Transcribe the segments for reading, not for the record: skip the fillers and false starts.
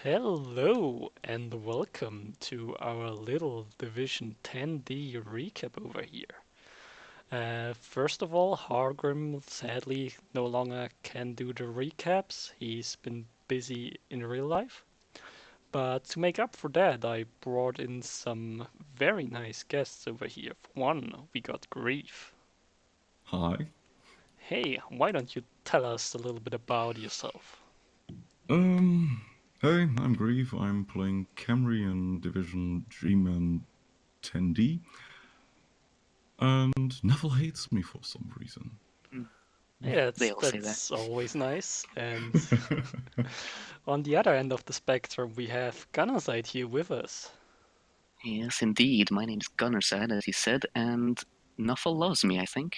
Hello and welcome to our little Division 10D recap over here. First of all, Hargrim sadly no longer can do the recaps. He's been busy in real life. But to make up for that, I brought in some very nice guests over here. For one, we got Grief. Hi. Hey, why don't you tell us a little bit about yourself? Um, hey, I'm Grieve. I'm playing Camry in Division GMan 10D, and Neville hates me for some reason. Mm. Yeah, They that's all say that. that's always nice. And on the other end of the spectrum, we have Gunnerside here with us. Yes, indeed. My name is Gunnerside, as you said, and Nuffle loves me, I think,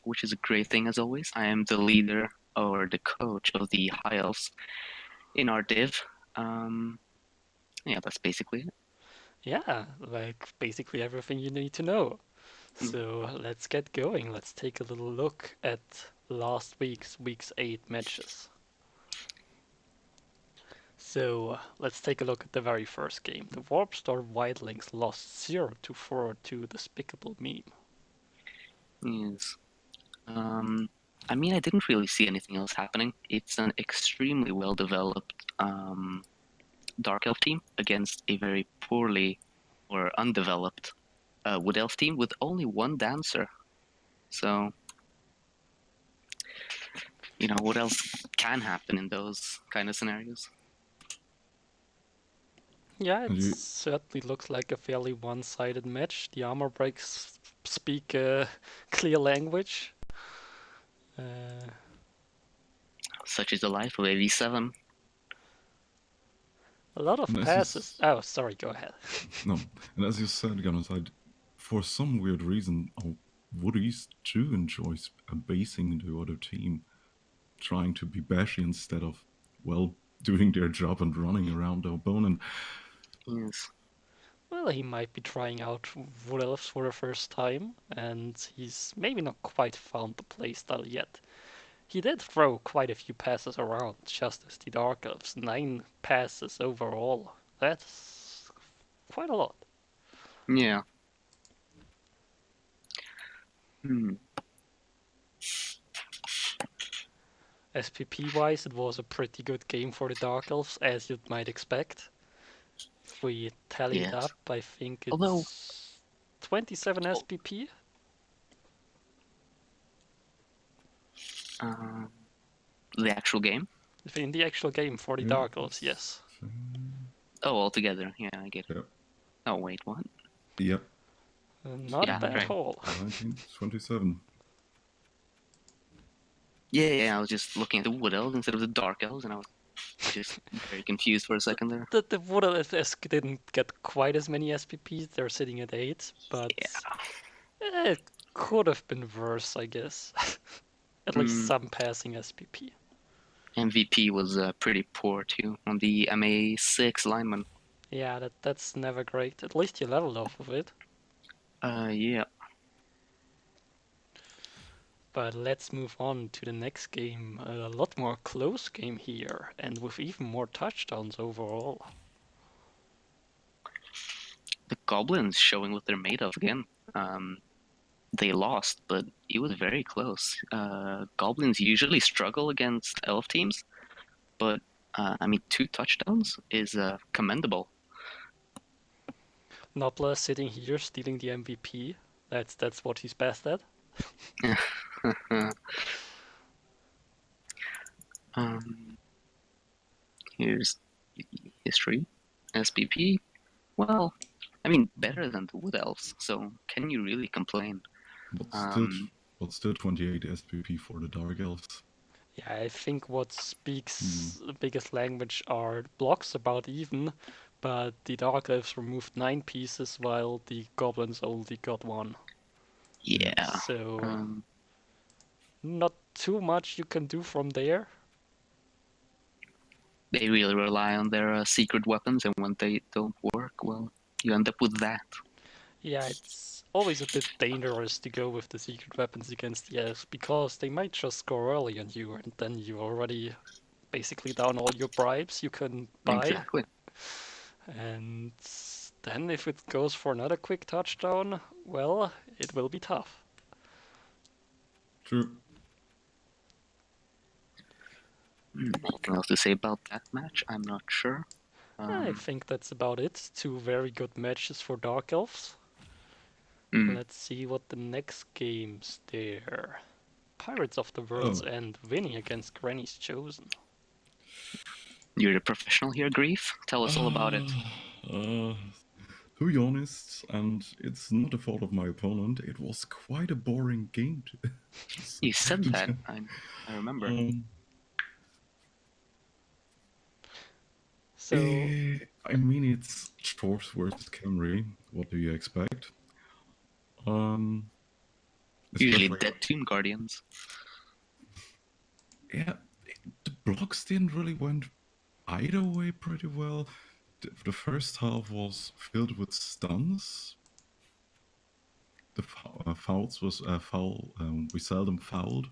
which is a great thing as always. I am the leader or the coach of the High Elves in our div. Um, yeah, that's basically it. Yeah, like basically everything you need to know. Mm. So let's get going. Let's take a little look at last week's 8 matches. So let's take a look at the very first game. The Warpstar Wildlings lost 0-4 to Despicable Meme. Yes. I mean, I didn't really see anything else happening. It's an extremely well-developed Dark Elf team against a very poorly or undeveloped Wood Elf team with only one dancer. So, what else can happen in those kind of scenarios? Yeah, it And you, certainly looks like a fairly one-sided match. The armor breaks speak clear language. Uh, Such is the life of AV7. a lot of and as you, passes. Oh, sorry, go ahead. no, and as you said, Genocide, for some weird reason, our Woodies do enjoy basing the other team, trying to be bashy instead of, well, doing their job and running around our opponent. Yes. Well, he might be trying out Wood Elves for the first time, and he's maybe not quite found the playstyle yet. He did throw quite a few passes around, just as the Dark Elves. 9 passes overall. That's quite a lot. Yeah. Hmm. SPP wise, it was a pretty good game for the Dark Elves, as you might expect. If we tally it Yes. up, I think Although, it's 27 oh, SPP. uh, the actual game. In the actual game for the Yeah, Dark Elves, that's, yes. Oh, altogether. Yeah, I get it. yep, Oh, wait, what? yep, Not Yeah, bad at right. all. 1927. Yeah, I was just looking at the Wood Elves instead of the Dark Elves, and I was just very confused for a second there. The Wood Elves didn't get quite as many SPPs, they're sitting at 8, but Yeah. it could have been worse, I guess. At least Hmm. some passing SPP. MVP was pretty poor too on the MA6 lineman. Yeah, that's never great. At least you leveled off of it. Yeah. But let's move on to the next game. A lot more close game here, and with even more touchdowns overall. The goblins showing what they're made of again. They lost, but it was very close. Goblins usually struggle against elf teams, but I mean, 2 touchdowns is commendable. Nopla sitting here stealing the MVP. That's what he's best at. um, Here's the history. SPP, well, I mean, better than the Wood Elves, so can you really complain? But still, Um, but still 28 SPP for the Dark Elves. Yeah, I think what Hmm. speaks the biggest language are blocks about even, but the Dark Elves removed 9 pieces while the Goblins only got 1. Yeah. yeah. So, Um, not too much you can do from there. they really rely on their secret weapons, and when they don't work, well, you end up with that. Yeah, it's always a bit dangerous to go with the secret weapons against the elves because they might just score early on you and then you already basically down all your bribes you can buy. Exactly. And then if it goes for another quick touchdown, well, it will be tough. True. Anything else to say about that match? I'm not sure. I think that's about it. Two very good matches for Dark Elves. mm, Let's see what the next game's there. Pirates of the World's Oh. End winning against Granny's Chosen. You're the professional here, Grief. Tell us all about it. To be honest, and it's not the fault of my opponent, it was quite a boring game. You said that. I remember. So, I mean, it's Dwarves versus Camry. What do you expect? Usually Especially- dead Tomb Guardians. Yeah, the blocks didn't really went either way pretty well. The first half was filled with stuns. The fouls was foul. We seldom fouled.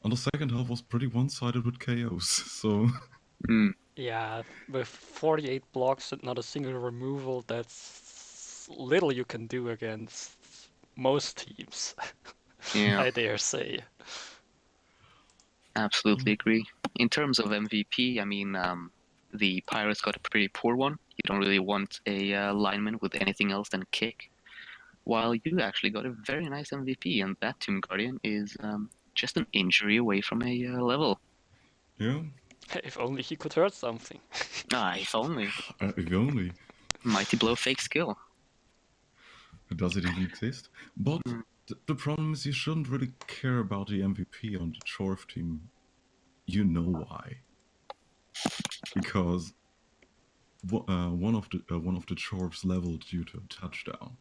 And the second half was pretty one-sided with KOs. So Mm, yeah, with 48 blocks and not a single removal, that's little you can do against most teams, yeah, I dare say. absolutely agree. In terms of MVP, I mean, the Pirates got a pretty poor one. You don't really want a lineman with anything else than kick. While you actually got a very nice MVP, and that Tomb Guardian is just an injury away from a level. yeah, If only he could hurt something. If only. if only. Mighty Blow fake skill. Does it even exist? But Mm. the problem is you shouldn't really care about the MVP on the Chorf team. You know why? Because one of the Chorfs leveled due to a touchdown.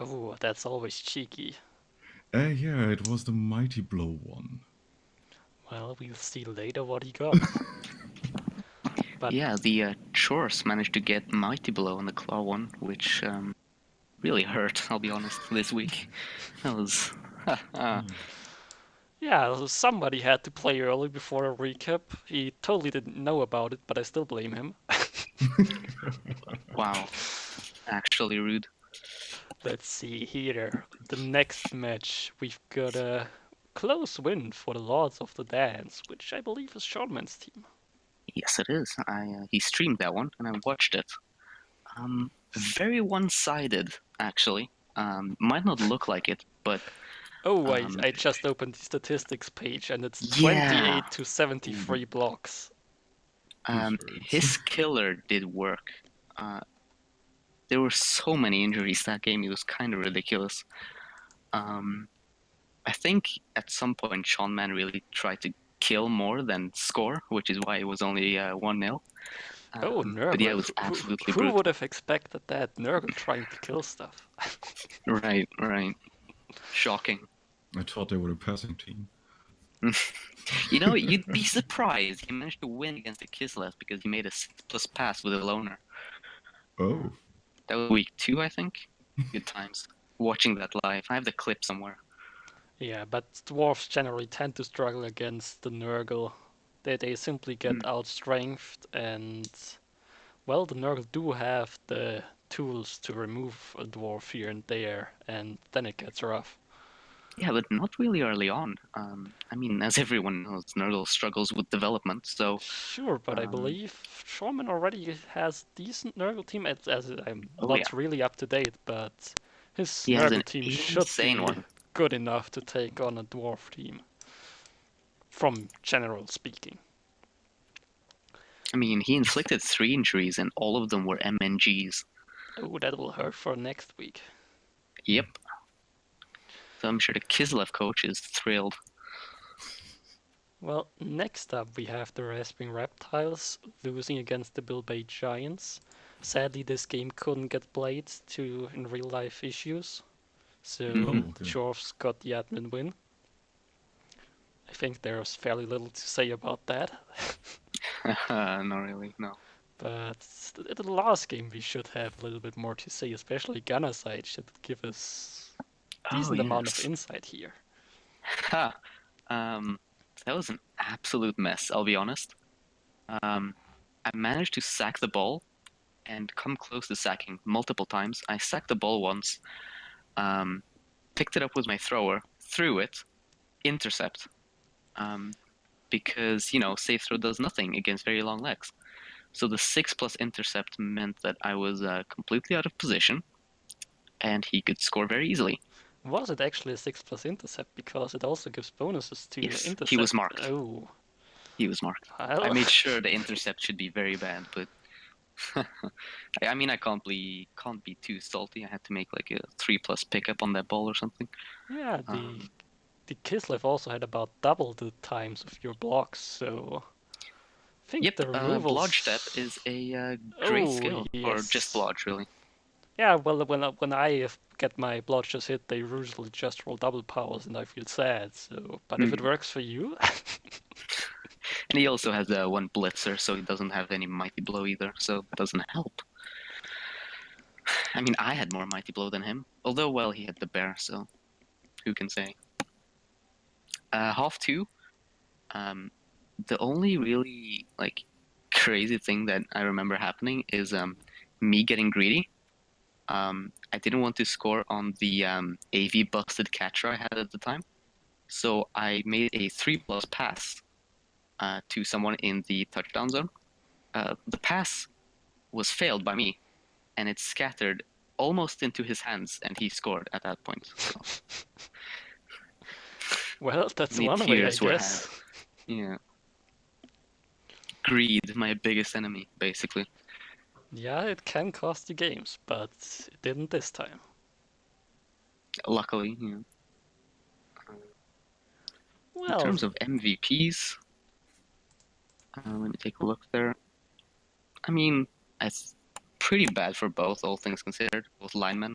Oh, that's always cheeky. Yeah, it was the Mighty Blow one. Well, we'll see later what he got. But Yeah, the Chores managed to get Mighty Blow on the Claw one, which really hurt, I'll be honest, this week. That was... yeah, so somebody had to play early before a recap. He totally didn't know about it, but I still blame him. Wow. Actually rude. Let's see here. The next match, we've got a close win for the Lords of the Dance, which I believe is Shortman's team. Yes, it is. He streamed that one, and I watched it. Very one-sided, actually. Might not look like it, but Oh, I just opened the statistics page, and it's 28 Yeah. to 73 blocks. his killer did work. There were so many injuries that game, it was kind of ridiculous. I think at some point GMan really tried to kill more than score, which is why it was only 1-0. Oh, Nurgle. But yeah, it was absolutely who brutal. would have expected that? Nurgle trying to kill stuff. Right. Shocking. I thought they were a passing team. You know, you'd be surprised. He managed to win against the Kislev because he made a 6+ pass with a loner. Oh, That was week 2, I think. Good times. Watching that live. I have the clip somewhere. Yeah, but dwarves generally tend to struggle against the Nurgle. They simply get outstrengthed, and well, the Nurgle do have the tools to remove a dwarf here and there, and then it gets rough. Yeah, but not really early on. I mean, as everyone knows, Nurgle struggles with development, so... Sure, but I believe Shawman already has a decent Nurgle team, as I'm Oh, not yeah. really up to date, but his He has Nurgle an team should insane be one. good enough to take on a dwarf team. From general speaking. I mean, he inflicted 3 injuries, and all of them were MNGs. Oh, that will hurt for next week. Yep. So I'm sure the Kislev coach is thrilled. Well, next up we have the Rasping Reptiles losing against the Bilbay Giants. Sadly, this game couldn't get played due in real life issues, so Mhm. the Dwarfs got the admin win. I think there's fairly little to say about that, Not really, no. but the last game we should have a little bit more to say, especially Gunnerside should give us a decent amount of yes. insight here. Ha! That was an absolute mess, I'll be honest. I managed to sack the ball and come close to sacking multiple times. I sacked the ball once, picked it up with my thrower, threw it, intercept. Because, safe throw does nothing against very long legs. So the 6+ intercept meant that I was completely out of position, and he could score very easily. Was it actually a 6+ intercept? Because it also gives bonuses to Yes, intercept. he was marked. Oh. He was marked. I Well. made sure the intercept should be very bad, but I mean, I can't be too salty. I had to make like a 3+ pickup on that ball or something. Yeah, the Kislev also had about double the times of your blocks, so I think Yep, the removals. blodge step is a great Oh skill, or just yes. blodge really. Yeah, well, when I get my blodges hit, they usually just roll double powers, and I feel sad. So, but if it works for you, And he also has one blitzer, so he doesn't have any mighty blow either, so that doesn't help. I mean, I had more mighty blow than him, although, well, he had the bear, so who can say? Half two, the only really like crazy thing that I remember happening is me getting greedy. I didn't want to score on the AV busted catcher I had at the time, so I made a 3+ pass to someone in the touchdown zone. The pass was failed by me, and it scattered almost into his hands, and he scored at that point. So well, that's many one way, I tears were guess. had. Yeah. Greed, my biggest enemy, basically. Yeah, it can cost you games, but it didn't this time. Luckily, In Well, terms of MVPs, let me take a look there. I mean, it's pretty bad for both, all things considered, both linemen.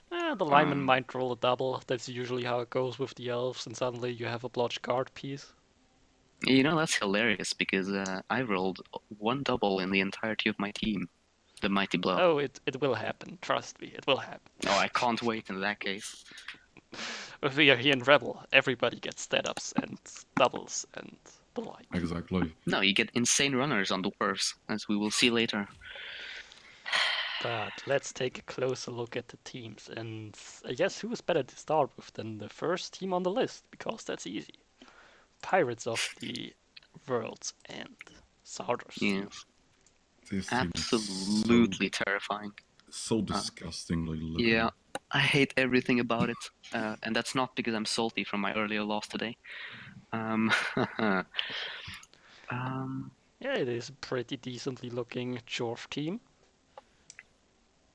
the lineman might roll a double. That's usually how it goes with the elves, and suddenly you have a blotch guard piece. That's hilarious because I rolled one double in the entirety of my team. The mighty blow. Oh, it will happen. Trust me, it will happen. Oh, I can't wait in that case. If we are here in Rebbl, everybody gets setups and doubles and the like. Exactly. No, you get insane runners on dwarves, as we will see later. But let's take a closer look at the teams, and I guess who is better to start with than the first team on the list, because that's easy. Pirates of the World's End. Souders. Yeah. This team Absolutely terrifying. is so disgustingly looking. Yeah, I hate everything about it, and that's not because I'm salty from my earlier loss today. Yeah, it is a pretty decently looking Dwarf team.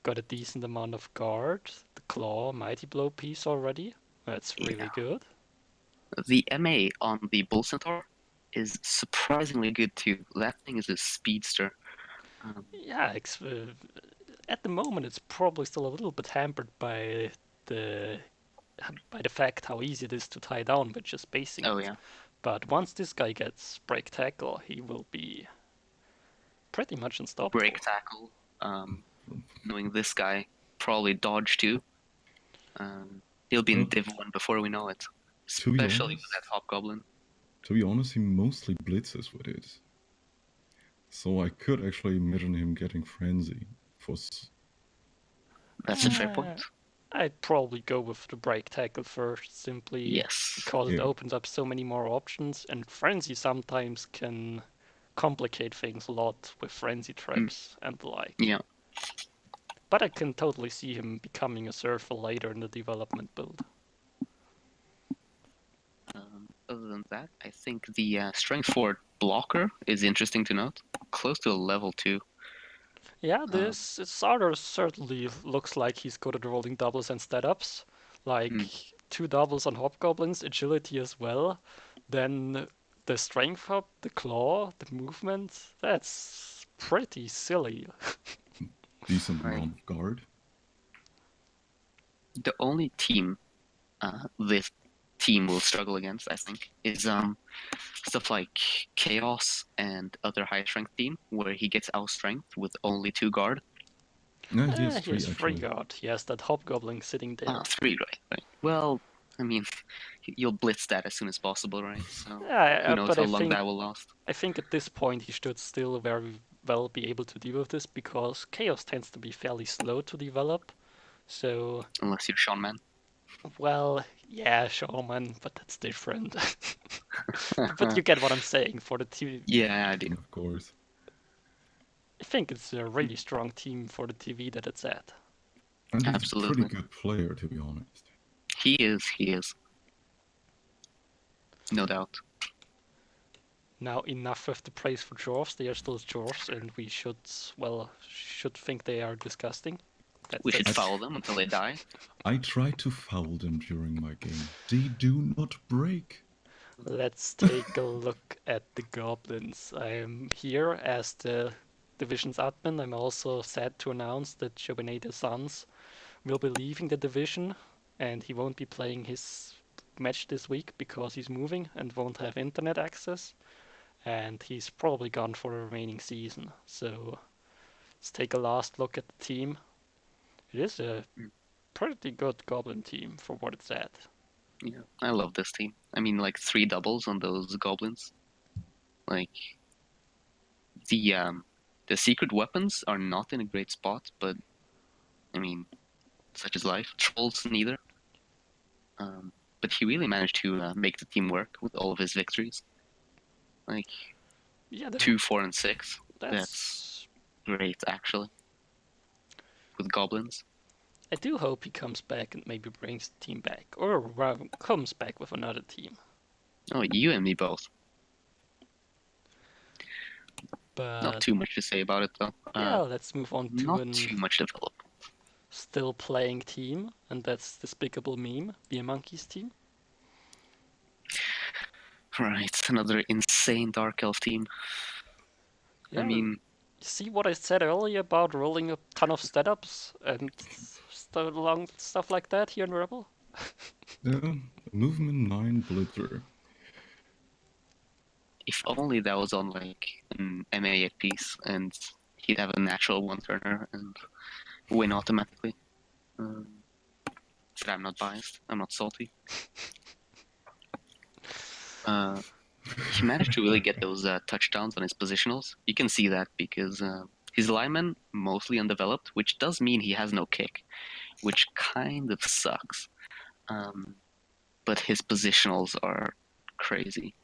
Got a decent amount of guard. The Claw Mighty Blow piece already. That's really good. The MA on the Bull Centaur is surprisingly good too. That thing is a speedster. Yeah, at the moment it's probably still a little bit hampered by the fact how easy it is to tie down by just basing Oh it. yeah. But once this guy gets break tackle, he will be pretty much unstoppable. Break tackle. Knowing this guy, probably dodge too. He'll be in Div 1 before we know it. Especially with that Hobgoblin. To be honest, he mostly blitzes with it. So I could actually imagine him getting Frenzy for... That's a fair point. I'd probably go with the break tackle first, simply because it opens up so many more options, and Frenzy sometimes can complicate things a lot with Frenzy traps and the like. Yeah. But I can totally see him becoming a surfer later in the development build. Other than that, I think the Strength 4 blocker is interesting to note. Close to a level 2. Yeah, this Souders certainly looks like he's good at rolling doubles and setups. Like 2 doubles on Hobgoblins, agility as well. Then the strength up, the claw, the movement. That's pretty silly. Decent amount of guard. The only team this team will struggle against, I think, is stuff like Chaos and other high strength team, where he gets out strength with only 2 guard. Yeah, he has 3 3 guard. He has that Hobgoblin sitting there. 3, right. Well, I mean, you'll blitz that as soon as possible, right? So who Yeah, knows but how long that will last. I think at this point he should still very well be able to deal with this because Chaos tends to be fairly slow to develop. So, Unless you're GMan. well, yeah, Shaman, but that's different. But you get what I'm saying for the TV. Yeah, I do. Of course. I think it's a really strong team for the TV that it's at. And he's a Absolutely. pretty good player, to be honest. He is. No doubt. Now enough of the praise for dwarves. They are still dwarves, and we should think they are disgusting. We should That's- foul them until they die. I try to foul them during my game. They do not break. Let's take a look at the goblins. I am here as the division's admin. I'm also sad to announce that Jobinate Sons will be leaving the division, and he won't be playing his match this week because he's moving and won't have internet access. And he's probably gone for the remaining season. So let's take a last look at the team. It is a pretty good goblin team for what it's at. Yeah, I love this team. I mean, like 3 doubles on those goblins. Like the secret weapons are not in a great spot, but I mean, such is life. Trolls neither. But he really managed to make the team work with all of his victories. Like Yeah, 2, 4, and 6. that's That's great, actually. With goblins. I do hope he comes back and maybe brings the team back, or rather comes back with another team. Oh, you and me both. But Not too much to say about it, though. yeah, let's move on to Not an too much development. still playing team, and that's Despicable Meme, the Monkeys team. Right, another insane Dark Elf team. Yeah, I mean, you see what I said earlier about rolling a ton of setups and stuff like that here in Rebbl? Yeah, movement 9 blitzer. if only that was on like an MA piece and he'd have a natural one-turner and win automatically. But I'm not biased. I'm not salty. He managed to really get those touchdowns on his positionals. You can see that because his lineman mostly undeveloped, which does mean he has no kick, which kind of sucks. But his positionals are crazy.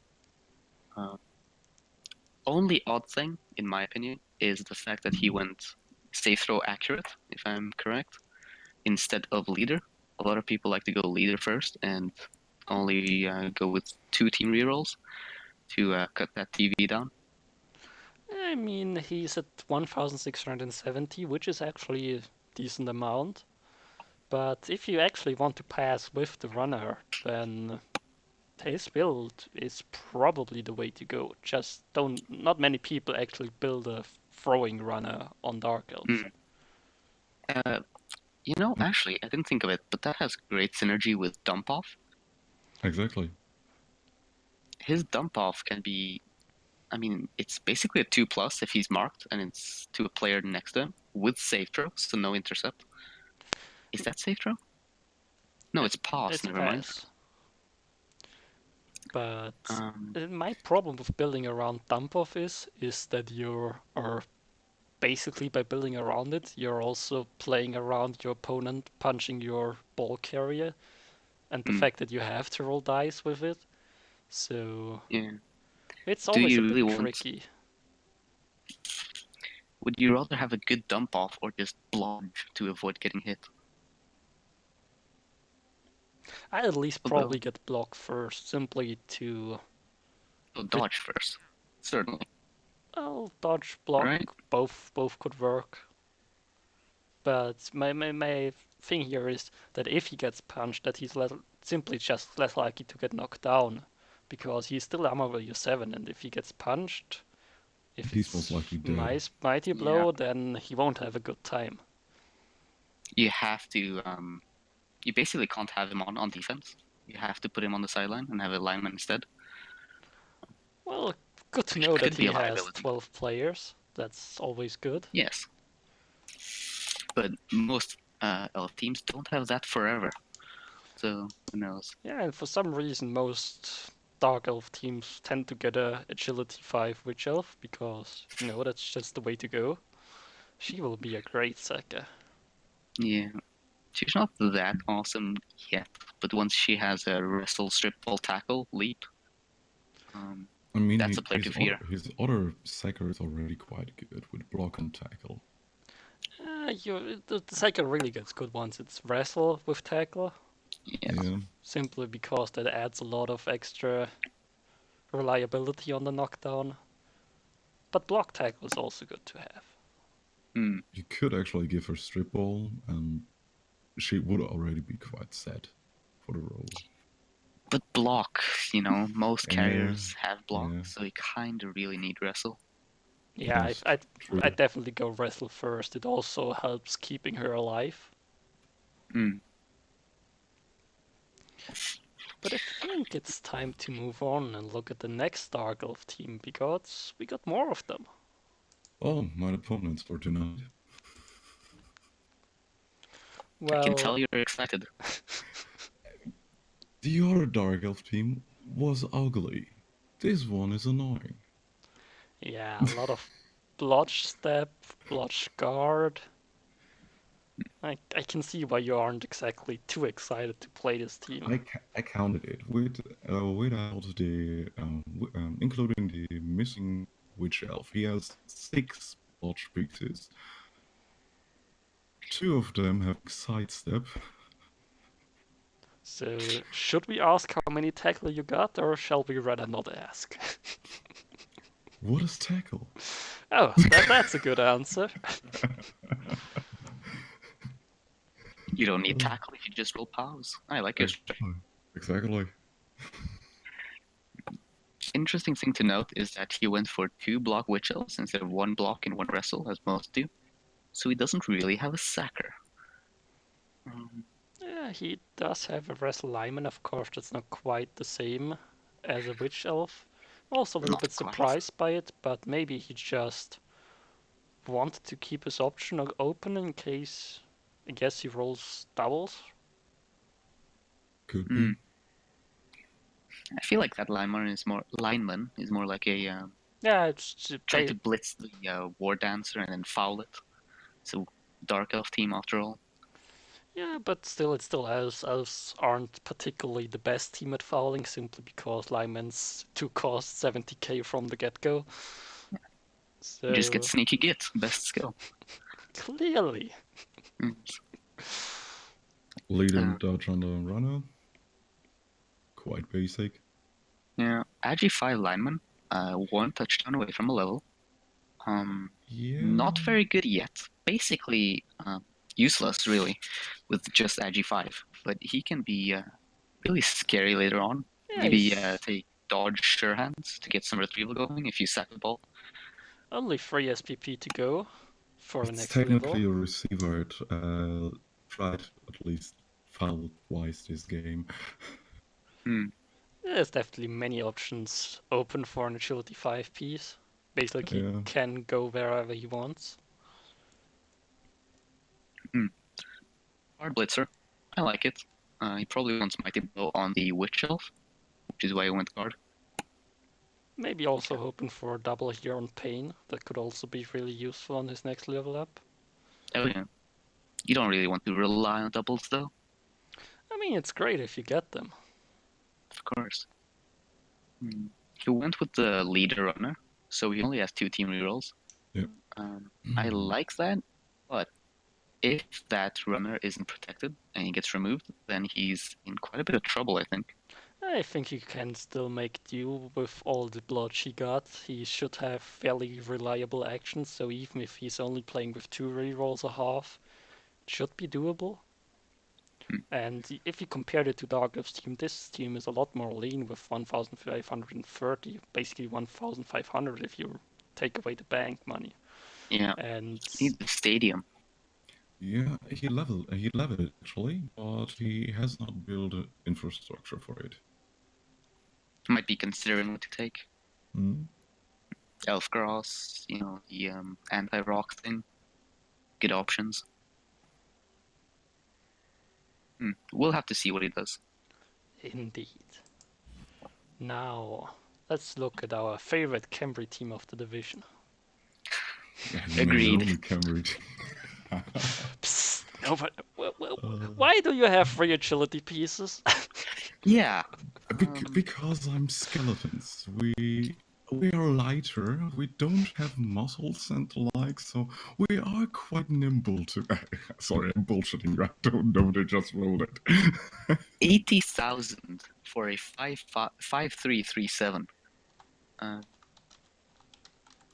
Only odd thing, in my opinion, is the fact that he went safe throw accurate, if I'm correct, instead of leader. A lot of people like to go leader first and only go with 2 team rerolls to cut that TV down. I mean, he's at 1,670, which is actually a decent amount. But if you actually want to pass with the runner, then his build is probably the way to go. Just not many people actually build a throwing runner on Dark Elves. You know, actually, I didn't think of it, but that has great synergy with dump off. Exactly. His dump off can be, I mean, it's basically a 2+ if he's marked and it's to a player next to him with safe throw, so no intercept. Is that safe throw? No, it's pass. It's Never mind. pass. But my problem with building around dump off is that are basically by building around it, you're also playing around your opponent punching your ball carrier, and the fact that you have to roll dice with it. So Yeah. it's Do always you a bit really want- tricky. Would you rather have a good dump off or just blodge to avoid getting hit? I at least Although- probably get blocked first, simply to So dodge first, certainly. dodge, block, Right. both could work. But my thing here is that if he gets punched, that he's simply just less likely to get knocked down, because he's still armor value 7, and if he gets punched, if He's it's most likely dead. mighty blow, then he won't have a good time. You have to. You basically can't have him on defense. You have to put him on the sideline and have a lineman instead. Well, good to know Which that could be he a has liability. 12 players. That's always good. Yes. But most elf teams don't have that forever. so who knows? Yeah, and for some reason, most Dark Elf teams tend to get a Agility 5 Witch Elf because, that's just the way to go. She will be a great sacker. Yeah, she's not that awesome yet, but once she has a wrestle, strip, ball, tackle, leap, I mean, that's a player to fear. his other sacker is already quite good with block and tackle. The sacker really gets good once it's Wrestle with Tackle, Yeah. simply because that adds a lot of extra reliability on the knockdown. But block tackle is also good to have. You could actually give her strip ball, and she would already be quite set for the role. But block, most carriers have block, yeah. so you kind of really need wrestle. Yeah, Yes, I definitely go Wrestle first. It also helps keeping her alive. But I think it's time to move on and look at the next Dark Elf team because we got more of them. Oh, my opponents for tonight. I can Well, tell you're excited. The other Dark Elf team was ugly. This one is annoying. yeah, a lot of Blotch Step, Blotch Guard. I can see why you aren't exactly too excited to play this team. I counted it without the including the missing witch elf. He has 6 blotch pieces. 2 of them have sidestep. So, should we ask how many tackle you got, or shall we rather not ask? What is tackle? Oh, that's a good answer. You don't need tackle if you just roll powers. I like your strategy. Exactly. Interesting thing to note is that he went for 2 block witch elves instead of 1 block and 1 wrestle, as most do. So he doesn't really have a sacker. Yeah, he does have a Wrestle Lineman, of course, that's not quite the same as a Witch Elf. I'm also a little Not bit quite. surprised by it, but maybe he just wanted to keep his option open in case, I guess, he rolls doubles. Could be. I feel like that lineman is more like a Yeah, it's try to blitz the war dancer and then foul it. So dark elf team after all. yeah, but still, it's still elves. Elves aren't particularly the best team at fouling, simply because linemen's to cost 70k from the get-go. So You just get sneaky git, best skill. clearly, Lead and dodge on the runner. Quite basic. Yeah, Agi 5 lineman, 1 touchdown away from a level. Yeah. Not very good yet. Basically useless, really, with just Agi 5. But he can be really scary later on. yeah, Maybe he's take dodge sure hands to get some retrieval going if you sack the ball. only 3 SPP to go for the It's next technically level. a receiver. Tried at least foul twice this game. There's definitely many options open for an agility 5 piece. Basically, he Yeah. can go wherever he wants. Hard blitzer. I like it. He probably wants Mighty Blow on the Witch Elf, which is why he went guard. Maybe also hoping for a double here on Pain. That could also be really useful on his next level up. Oh yeah. You don't really want to rely on doubles though, I mean, it's great if you get them. of course. He went with the leader runner, so he only has 2 team rerolls. Yeah. I like that, but if that runner isn't protected and he gets removed, then he's in quite a bit of trouble, I think. I think he can still make do with all the blood he got. He should have fairly reliable actions, so even if he's only playing with 2 rerolls a half, it should be doable. And if you compare it to Darkleft's team, this team is a lot more lean with 1,530, basically 1,500 if you take away the bank money. Yeah, And he needs the stadium. Yeah, he leveled it actually, but he has not built an infrastructure for it. Might be considering what to take. Hmm? Elfgrass, the anti-rock thing. Good options. We'll have to see what he does. Indeed. Now, let's look at our favorite Cambry team of the division. Agreed. Only Cambridge. Psst, no, but why do you have 3 agility pieces? Yeah. Because I'm skeletons. We are lighter. We don't have muscles and the like, so we are quite nimble to. Sorry, I'm bullshitting you. I don't know. They just rolled it. 80,000 for a 5.337.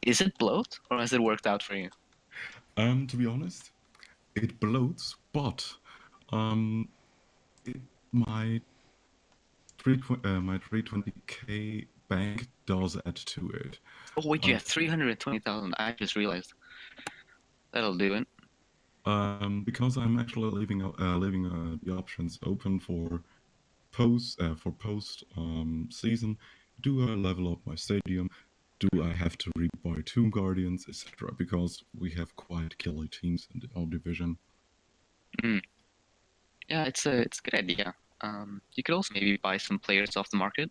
Is it bloat or has it worked out for you? To be honest, it bloats, but my 320k bank does add to it. Oh wait, you have 320,000. I just realized. That'll do it. Because I'm actually leaving the options open for post season. Do I level up my stadium? Do I have to rebuy Tomb Guardians, etc.? Because we have quite killer teams in our division. Yeah, it's a good idea. You could also maybe buy some players off the market.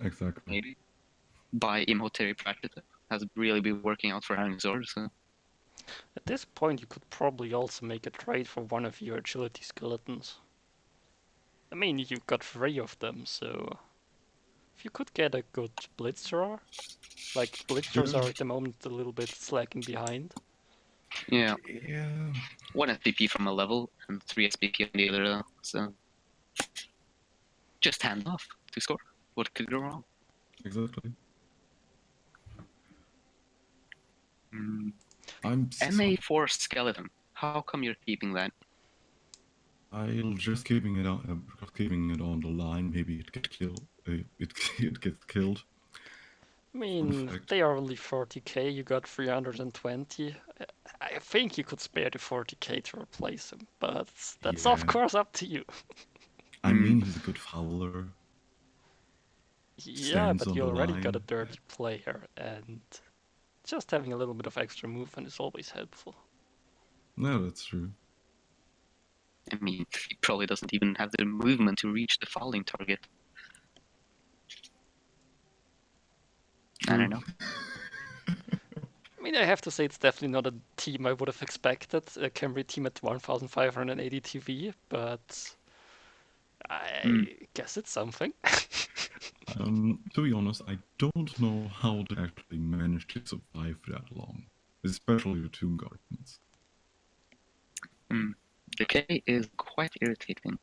Exactly. Maybe buy Imhotep Practice. Has really been working out for Hangzor, so At this point, you could probably also make a trade for one of your agility skeletons. I mean, you've got 3 of them, so if you could get a good Blitzerer, like Blitzers are at the moment a little bit slacking behind. yeah. Yeah. 1 SPP from a level and 3 SPP on the other, so just hand off to score. What could go wrong? Exactly. I'm MA4 skeleton. How come you're keeping that? I'll just keeping it on the line. Maybe it gets killed. It gets killed. I mean, they are only 40k. You got 320. I think you could spare the 40k to replace him, but that's of course up to you. I mean, he's a good fowler. Yeah, but you already got a dirty player, and just having a little bit of extra movement is always helpful. No, that's true. I mean, he probably doesn't even have the movement to reach the fouling target. True. I don't know. I mean, I have to say it's definitely not a team I would have expected, a Cambry team at 1,580 TV, but I guess it's something. To be honest, I don't know how they actually managed to survive that long, especially the Tomb Guardians. Decay is quite irritating.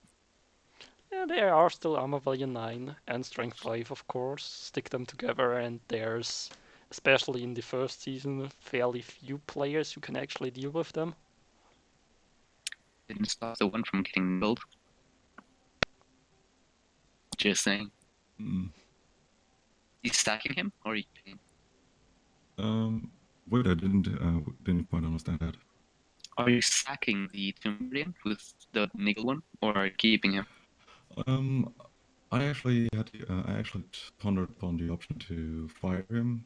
Yeah, they are still armor value 9 and strength 5, of course. Stick them together, and there's, especially in the first season, fairly few players who can actually deal with them. Didn't stop the one from getting built. Just saying. You stacking him or are you keeping him? Wait, I didn't quite understand that. Are you sacking the Tomb Guardian with the Niggle one, or are you keeping him? I actually pondered upon the option to fire him.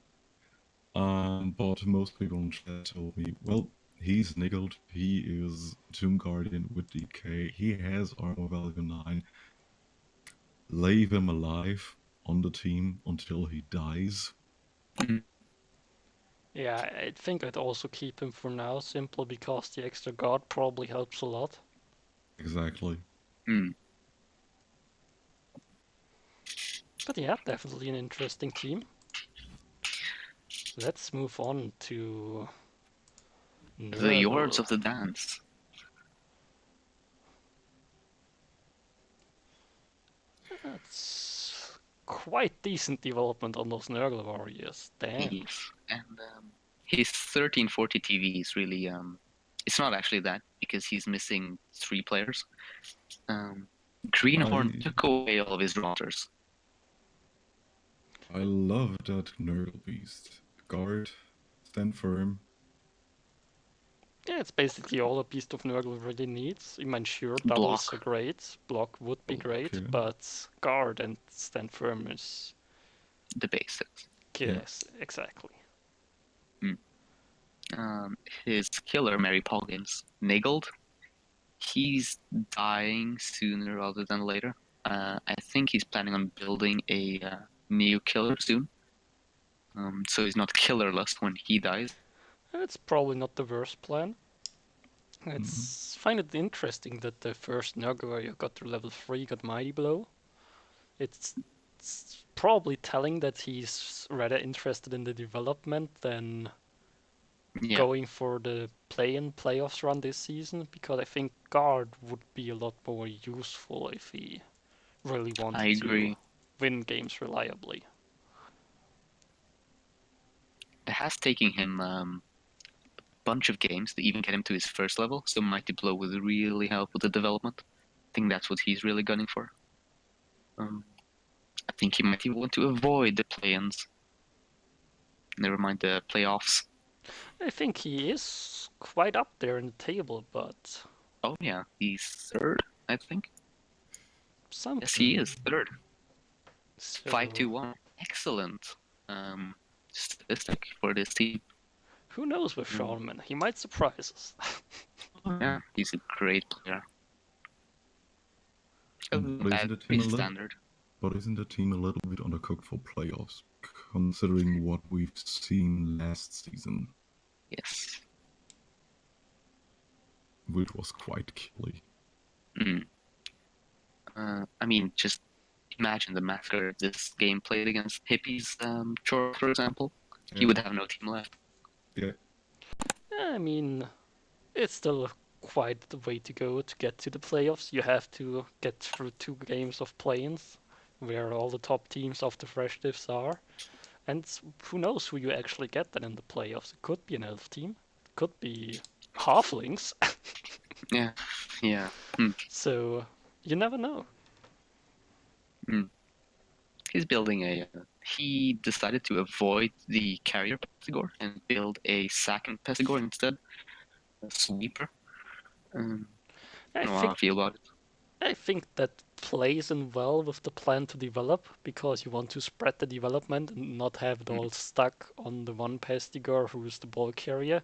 But most people in chat told me, well, he's niggled. He is Tomb Guardian with DK. He has armor value 9. Leave him alive on the team until he dies. Yeah, I think I'd also keep him for now, simply because the extra guard probably helps a lot. Exactly. But yeah, definitely an interesting team. Let's move on to the Lords of the Dance. That's quite decent development on those Nurgle warriors. Damn. Yes. And his 1340 TV is really it's not actually that because he's missing 3 players. Greenhorn took away all of his daughters. I love that Nurgle beast. Guard, stand firm. Yeah, it's basically all a beast of Nurgle really needs. I mean, sure, doubles are great, block would be great, but guard and stand firm is the basics. Yes, exactly. His killer, Mary Poggins, niggled. He's dying sooner rather than later. I think he's planning on building a new killer soon. So he's not killerless when he dies. It's probably not the worst plan. Mhm. It's find it interesting that the first Nugget you got to level 3 got Mighty Blow. It's probably telling that he's rather interested in the development than Yeah, going for the play-in playoffs run this season, because I think guard would be a lot more useful if he really I wanted to agree. win games reliably. It has taken him bunch of games to even get him to his first level, so Mighty Blow would really help with the development. I think that's what he's really gunning for. I think he might even want to avoid the play-ins. Never mind the playoffs. I think he is quite up there in the table, but Oh yeah, he's third, I think. Yes, he something. is third. So 5-2-1. Excellent statistic for this team. who knows with Mm. Shaman? He might surprise us. Oh, yeah, he's a great player. But isn't the team Pretty a little? standard. But isn't the team a little bit undercooked for playoffs, considering what we've seen last season, Yes. which was quite killy? Mm. I mean, just imagine the massacre this game played against Hippies, Chor, for example. He Yeah. would have no team left. Yeah. I mean, it's still quite the way to go to get to the playoffs. You have to get through 2 games of play-ins, where all the top teams of the fresh divs are. And who knows who you actually get then in the playoffs? It could be an elf team, it could be halflings. Yeah, yeah. Mm. So you never know. Mm. He's building a. He decided to avoid the carrier Pestigore and build a second Pestigore instead, a sweeper. I I don't know how I think feel about it. I think that plays in well with the plan to develop, because you want to spread the development and not have it Mm. all stuck on the one Pestigore who's the ball carrier.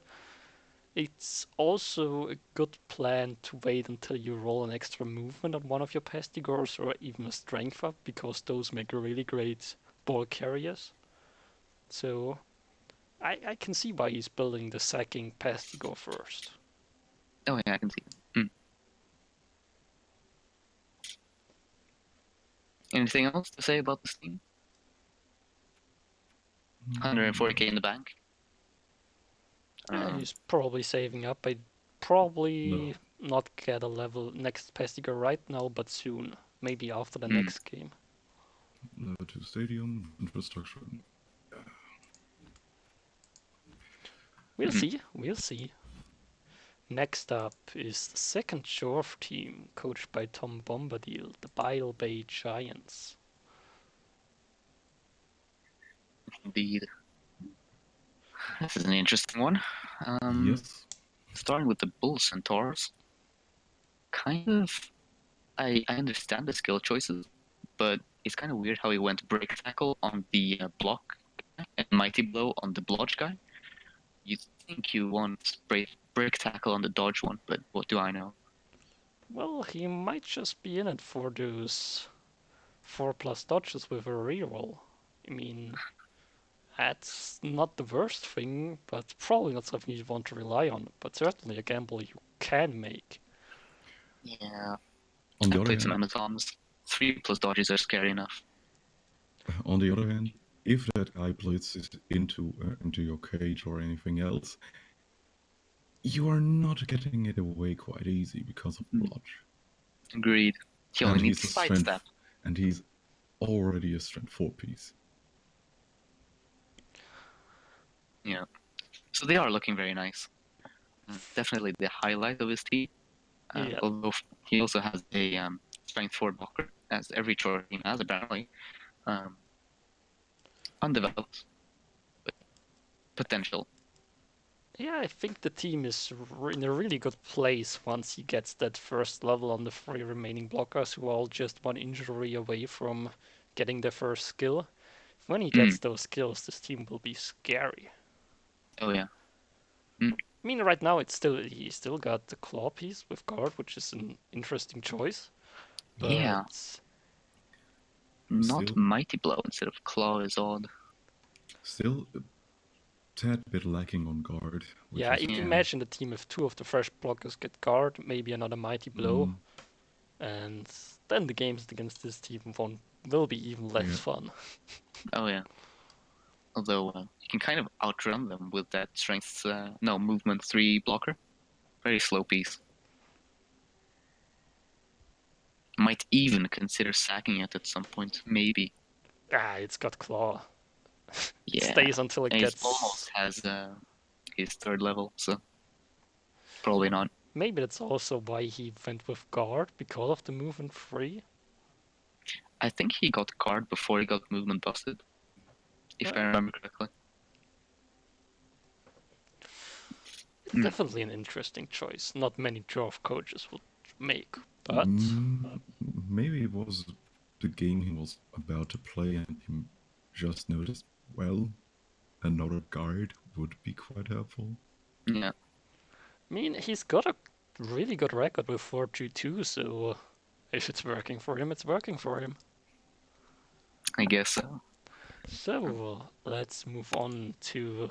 It's also a good plan to wait until you roll an extra movement on one of your Pestigores, or even a strength up, because those make really great ball carriers. So I can see why he's building the second Pestigore first. Oh yeah, I can see it. Anything else to say about this team? 140k in the bank. Yeah, he's probably saving up. I'd probably No. not get a level next Pestigore right now, but soon. Maybe after the Mm. next game. Level 2 stadium, infrastructure. We'll Mm. see. We'll see. Next up is the second Shorf team, coached by Tom Bombadil, the Bile Bay Giants. Indeed. This is an interesting one. Yes. Starting with the Bull Centaurs. Kind of. I understand the skill choices, but it's kind of weird how he went break tackle on the block guy and mighty blow on the blodge guy. You'd think you want break tackle on the dodge one, but what do I know? Well, he might just be in it for those 4+ dodges with a reroll. I mean, that's not the worst thing, but probably not something you want to rely on. But certainly a gamble you can make. Yeah, On the I've other played some hand, Amazons. 3+ dodges are scary enough. if that guy blitzes into your cage or anything else, you are not getting it away quite easy because of blodge. Agreed. He only And needs he's a sidestep. strength, and he's already a strength 4 piece. Yeah. So they are looking very nice. Definitely the highlight of his team. Yeah. Although he also has a strength 4 blocker, as every Chor team has apparently. Undeveloped, but potential. Yeah, I think the team is in a really good place once he gets that first level on the 3 remaining blockers, who are all just 1 injury away from getting their first skill. When he gets those skills, this team will be scary. Oh yeah. I mean, right now he still got the claw piece with guard, which is an interesting choice. Yeah, But not Still, Mighty Blow instead of Claw is odd. still a tad bit lacking on guard, which yeah, is a shame. imagine the team if two of the fresh blockers get guard, maybe another mighty blow, Mm, and then the games against this team will be even less yeah, fun. Oh yeah. Although you can kind of outrun them with that strength, no, movement 3 blocker. Very slow piece. Might even consider sacking it at some point, maybe. It's got claw. It Yeah, stays until it and it gets. almost has his 3rd level, so probably not. Maybe that's also why he went with guard because of the movement free. I think he got guard before he got movement busted, if I remember correctly. Mm. Definitely an interesting choice. Not many draft coaches would make, but mm, maybe it was the game he was about to play, and he just noticed. Well, another guard would be quite helpful. Yeah, I mean, he's got a really good record with 4-2-2, so if it's working for him, it's working for him. I guess so. So let's move on to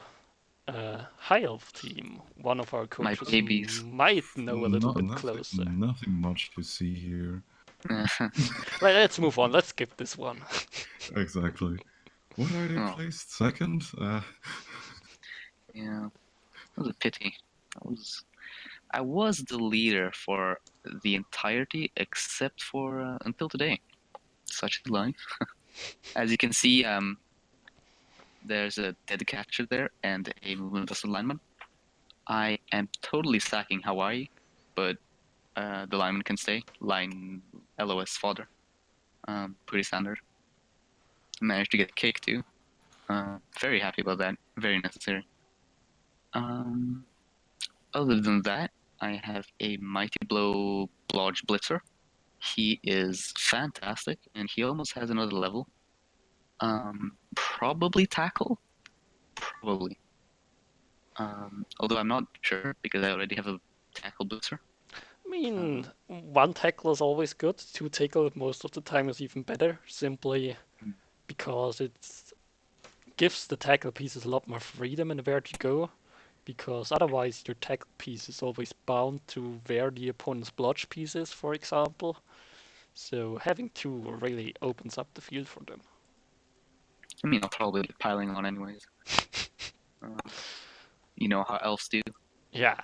High Elf team. One of our My coaches babies. might know a little No, bit closer. nothing much to see here. Let's move on. Let's skip this one. Exactly. What are they Oh, placed second? yeah, that was a pity. I was the leader for the entirety except for until today. Such is life. As you can see, there's a dead catcher there and a movement busted lineman. I am totally sacking Hawaii, but the lineman can stay. Line LOS fodder. Pretty standard. Managed to get a kick too. Very happy about that. Very necessary. Other than that, I have a Mighty Blow Blodge Blitzer. He is fantastic, and he almost has another level. Probably tackle. Probably. Although I'm not sure because I already have a tackle blitzer. I mean, one tackle is always good. Two tackle most of the time is even better, simply because it gives the tackle pieces a lot more freedom in where to go. Because otherwise, your tackle piece is always bound to where the opponent's blodge piece is, for example. So having two really opens up the field for them. I mean, I'll probably be piling on anyways. You know how elves do. Yeah.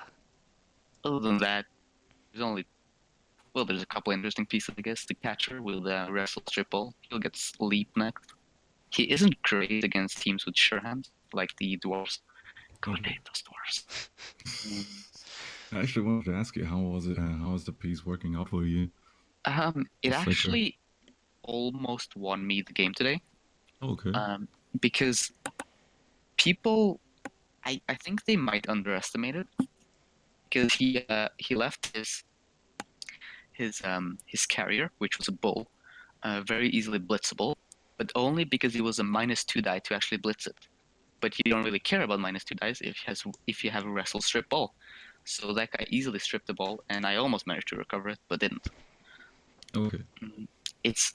Other than that, there's a couple interesting pieces, I guess. The catcher will wrestle strip ball. He'll get sleep next. He isn't great against teams with sure hands, like the dwarves. God hate those dwarves. I actually wanted to ask you, how was it? How was the piece working out for you? It The flicker. actually almost won me the game today. Okay. Because people, I think they might underestimate it. Because he left his carrier, which was a bull, very easily blitzable, but only because he was a -2 die to actually blitz it. But you don't really care about -2 dice if you have a wrestle strip ball. So that guy easily stripped the ball, and I almost managed to recover it, but didn't. Okay. It's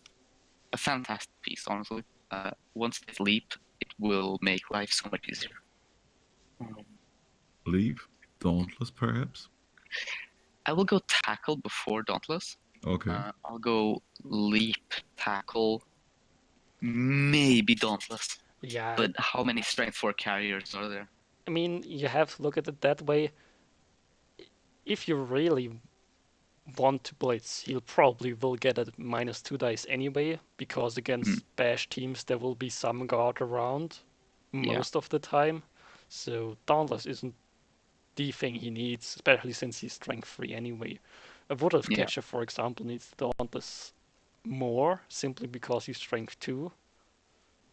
a fantastic piece, honestly. Once they leap, it will make life so much easier. Leave? Dauntless, perhaps? I will go tackle before Dauntless. Okay. I'll go leap, tackle, maybe Dauntless. Yeah. But how many strength 4 carriers are there? I mean, you have to look at it that way. If you really want to blitz, he'll probably will get a -2 dice anyway, because against bash teams there will be some guard around most of the time. So Dauntless isn't the thing he needs, especially since he's strength 3 anyway. A Wood Elf catcher, for example, needs Dauntless more, simply because he's strength 2,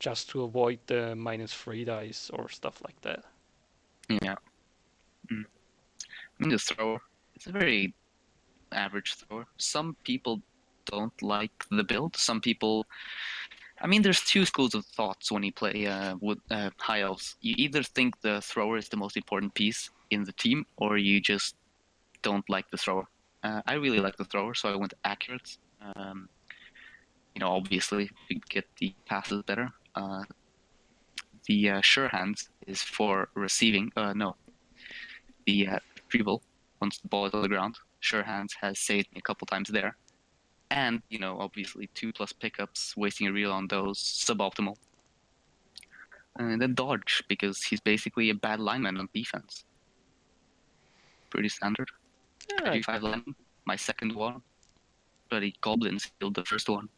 just to avoid the -3 dice or stuff like that. Yeah. I mean, the thrower, it's a very average thrower. Some people don't like the build. Some people I mean, there's two schools of thoughts when you play with high elves. You either think the thrower is the most important piece in the team, or you just don't like the thrower. I really like the thrower, so I went accurate. Obviously, to get the passes better. The sure hands is for receiving. No, the retrieval once the ball is on the ground. Sure hands has saved me a couple times there. And, obviously 2+ pickups, wasting a reel on those, suboptimal. And then dodge, because he's basically a bad lineman on defense. Pretty standard. Yeah, G5 lineman, my second one. Bloody goblins killed the first one.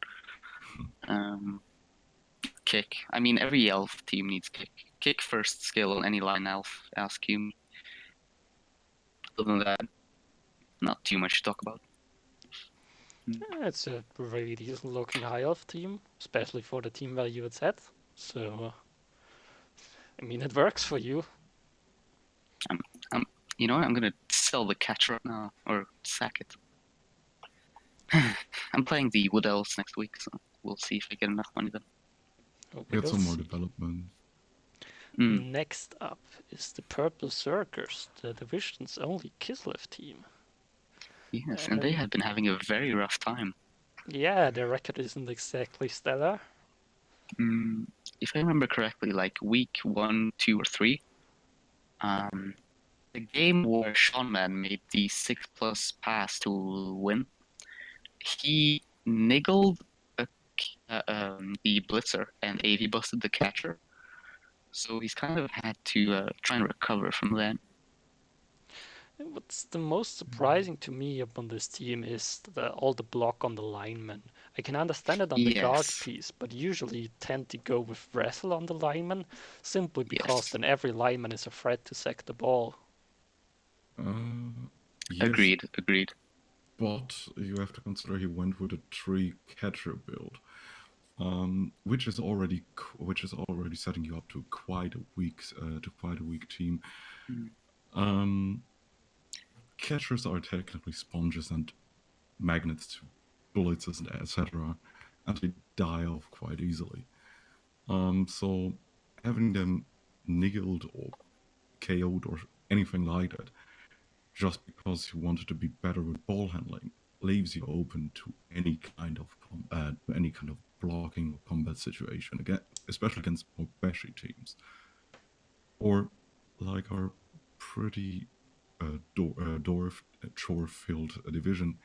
Kick. I mean, every elf team needs kick. Kick first skill on any line elf, ask you. Other than that, not too much to talk about. it's a really decent looking high elf team, especially for the team value it's at. So, I mean, it works for you. I'm gonna sell the catch right now, or sack it. I'm playing the Wood Elves next week, so we'll see if I get enough money then. Get some more development. Next up is the Purple Circus, the division's only Kislev team. Yes, and they have been having a very rough time. Yeah, their record isn't exactly stellar. If I remember correctly, like week 1, 2, or 3, the game where GMan made the 6+ pass to win, he niggled the blitzer and AV busted the catcher. So he's kind of had to try and recover from that. What's the most surprising to me upon this team is all the block on the linemen. I can understand it on the guard piece, but usually you tend to go with wrestle on the lineman, simply because then every lineman is a threat to sack the ball. Yes, Agreed. But you have to consider he went with a 3 catcher build, which is already setting you up to quite a weak team. Catchers are technically sponges and magnets to blitzes and etc., and they die off quite easily. So having them niggled or KO'd or anything like that, just because you wanted to be better with ball handling, leaves you open to any kind of combat, any kind of blocking or combat situation, again, especially against more bashy teams, or like our pretty chore-filled division.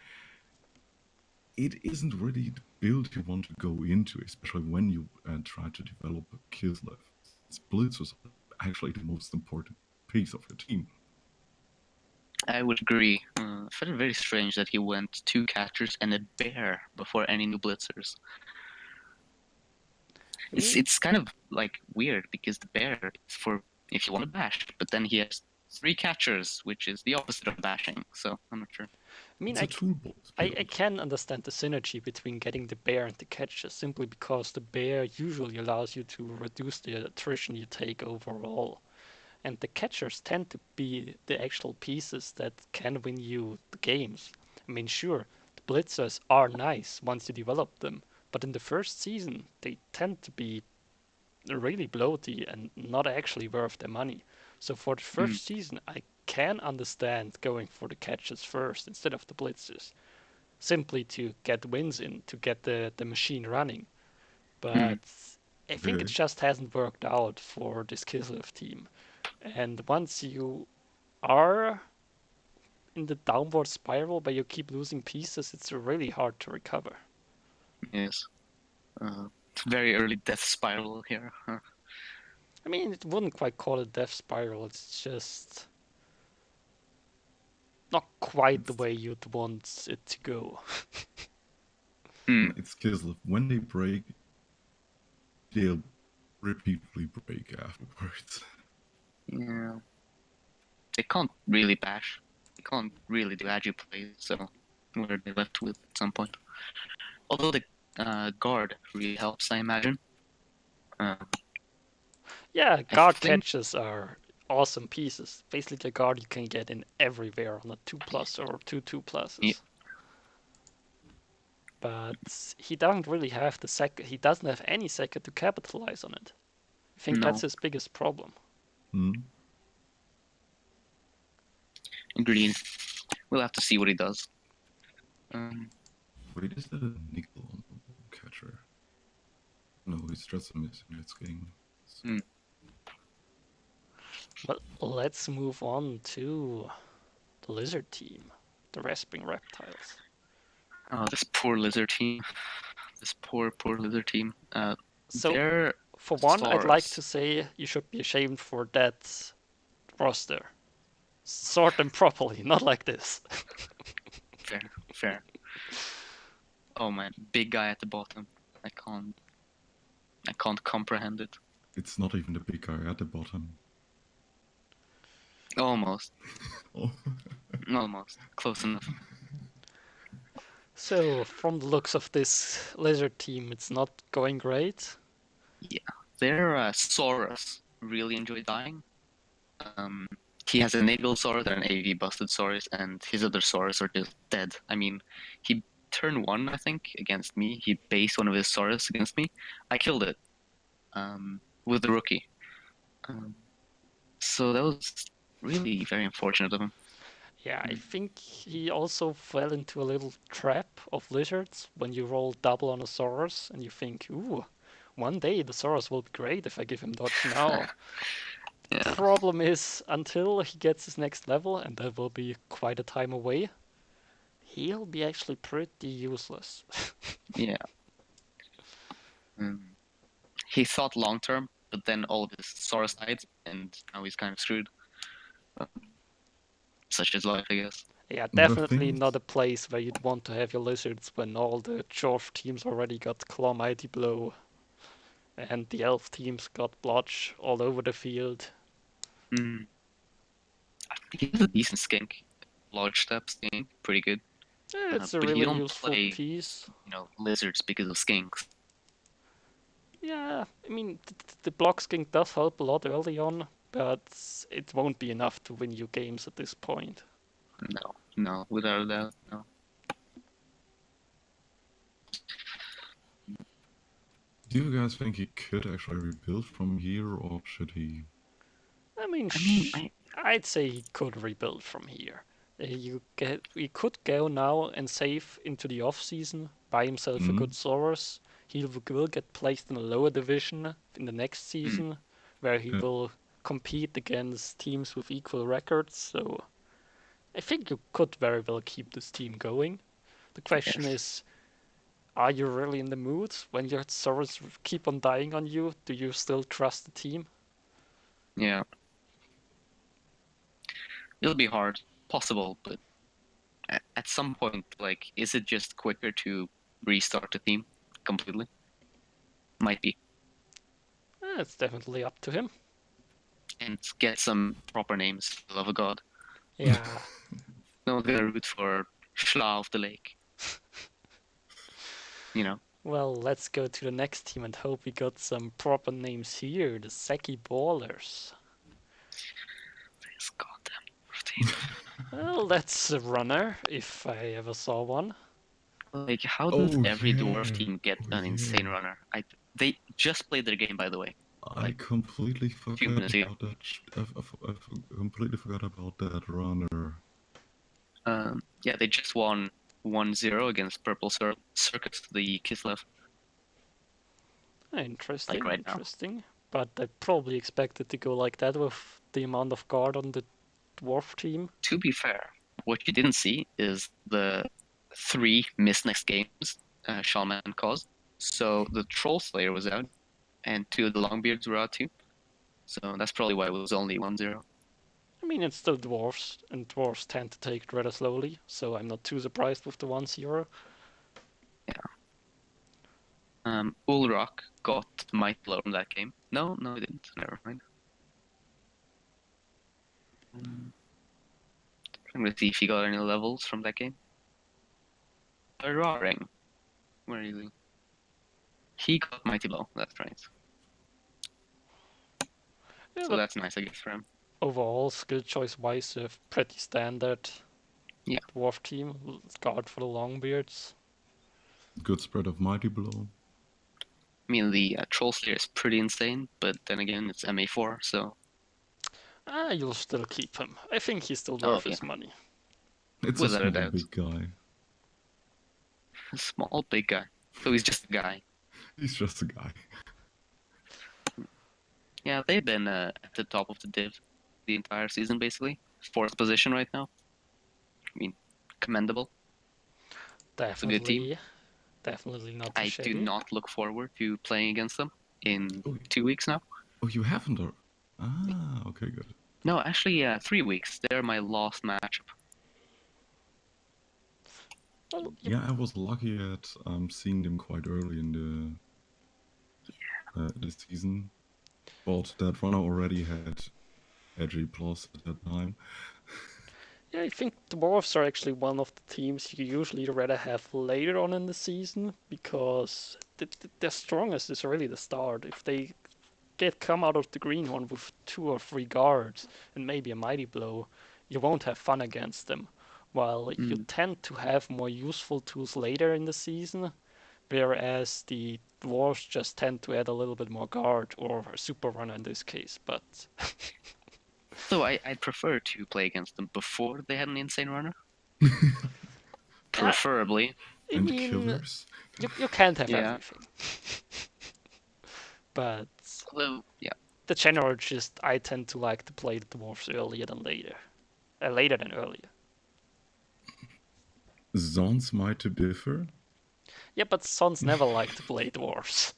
It isn't really the build you want to go into, especially when you try to develop a Kislev. Blitzers are actually the most important piece of your team. I would agree. I found it very strange that he went 2 catchers and a bear before any new blitzers. It's kind of like weird because the bear is for if you want to bash, but then he has 3 catchers, which is the opposite of bashing. So I'm not sure. I mean, toolbox I can understand the synergy between getting the bear and the catcher, simply because the bear usually allows you to reduce the attrition you take overall. And the catchers tend to be the actual pieces that can win you the games. I mean, sure, the blitzers are nice once you develop them, but in the first season, they tend to be really bloaty and not actually worth their money. So for the first season, I can understand going for the catchers first instead of the blitzers, simply to get wins in, to get the machine running. But I think it just hasn't worked out for this Kislev team. And once you are in the downward spiral where you keep losing pieces, it's really hard to recover. Yes. Very early death spiral here. I mean, it wouldn't quite call it death spiral. It's just not quite the way you'd want it to go. It's Kislev. When they break, they'll repeatedly break afterwards. Yeah. They can't really bash. They can't really do agi plays, so what are they left with at some point? Although the guard really helps, I imagine. Yeah, guard catches are awesome pieces. Basically, a guard you can get in everywhere on a 2+ or 2/2+. but he doesn't really have the second. He doesn't have any second to capitalize on it. I think No. that's his biggest problem. Agreed. We'll have to see what he does. Wait, is that a nickel on the catcher? No, it's just a missing. It's game. Well, let's move on to the lizard team, the Rasping Reptiles. Oh, this poor lizard team. This poor lizard team. So, for one, I'd like Saurus. to say you should be ashamed for that roster. Sort them properly, not like this. Fair. Oh man, big guy at the bottom. I can't comprehend it. It's not even the big guy at the bottom. Almost. Oh. Almost. Close enough. So, from the looks of this lizard team, it's not going great. Yeah. Their Saurus really enjoy dying. He has a Niggle Saurus and an AV Busted Saurus, and his other Saurus are just dead. I mean, he turn 1, I think, against me. He based one of his Saurus against me. I killed it with the rookie. So that was really very unfortunate of him. Yeah, I think he also fell into a little trap of lizards when you roll double on a Saurus and you think, ooh, one day the Saurus will be great if I give him dodge now. Yeah. The problem is, until he gets his next level, and that will be quite a time away, he'll be actually pretty useless. Yeah. He thought long term, but then all of his Saurus died, and now he's kind of screwed. Such is life, I guess. Yeah, The definitely thing is- not a place where you'd want to have your lizards when all the dwarf teams already got Claw Mighty Blow and the elf teams got Blotch all over the field. I think he has a decent skink. Large step skink, pretty good. Yeah, it's a But you really don't useful play, piece. lizards because of skinks. Yeah, I mean, the block skink does help a lot early on, but it won't be enough to win you games at this point. No, without a doubt, no. Do you guys think he could actually rebuild from here, or should he? I mean, I'd say he could rebuild from here. He could go now and save into the off season, buy himself a good Saurus. He will get placed in a lower division in the next season, where he Yeah. will compete against teams with equal records. So I think you could very well keep this team going. The question is, are you really in the mood when your Saurus keep on dying on you? Do you still trust the team? Yeah. It'll be hard. Possible, but at some point, is it just quicker to restart the team completely? Might be. It's definitely up to him. And get some proper names, for the love of God. Yeah. No one's gonna root for Schla of the Lake. Well, let's go to the next team and hope we got some proper names here. The Seki Ballers. This goddamn team. Well, that's a runner, if I ever saw one. How does every yeah. dwarf team get an insane runner? They just played their game, by the way. I completely forgot minutes ago. about that. I completely forgot about that runner. Yeah, they just won 1-0 against Purple Circus, the Kislev. Interesting, right now. interesting. But I probably expected to go like that with the amount of guard on the dwarf team. To be fair, what you didn't see is the 3 missed next games Shaman caused. So the Troll Slayer was out, and 2 of the Longbeards were out too. So that's probably why it was only 1-0. I mean, it's still dwarves, and dwarves tend to take it rather slowly, so I'm not too surprised with the 1-0. Ulrak got Might Blow from that game. No, he didn't. Never mind. I'm gonna see if he got any levels from that game. Raring. Where is he? He got Mighty Blow, that's right. Yeah, So but that's nice, I guess, for him. overall, skill choice-wise, a pretty standard Yeah. dwarf team. Guard for the Longbeards. Good spread of Mighty Blow. I mean, the Troll Slayer is pretty insane, but then again, it's MA4, so... You'll still keep him. I think he's still Oh, worth yeah. his money. It's Without a a small doubt. big guy. A small, big guy. So he's just a guy. He's just a guy. Yeah, they've been at the top of the div the entire season, basically. Fourth position right now. I mean, commendable. It's a good team. Definitely not I do shabby. not look forward to playing against them in Oh, 2 weeks now. oh, you haven't? Or... Ah, okay, good. No, actually, 3 weeks. They're my last matchup. Well, Yeah, I was lucky at seeing them quite early in the season. But that runner already had Edgy Plus at that time. yeah, I think Dwarves are actually one of the teams you usually rather have later on in the season because their strongest is really the start. If they come out of the greenhorn with 2 or 3 guards and maybe a mighty blow, you won't have fun against them. While you tend to have more useful tools later in the season, whereas the dwarves just tend to add a little bit more guard or a super runner in this case. But So I'd prefer to play against them before they had an insane runner. Preferably. I And mean, killers. you can't have Yeah. everything. But Although, yeah. the general gist, I tend to like to play the dwarves earlier than later. Later than earlier. Zons might differ. Yeah, but Sons never like to play dwarves.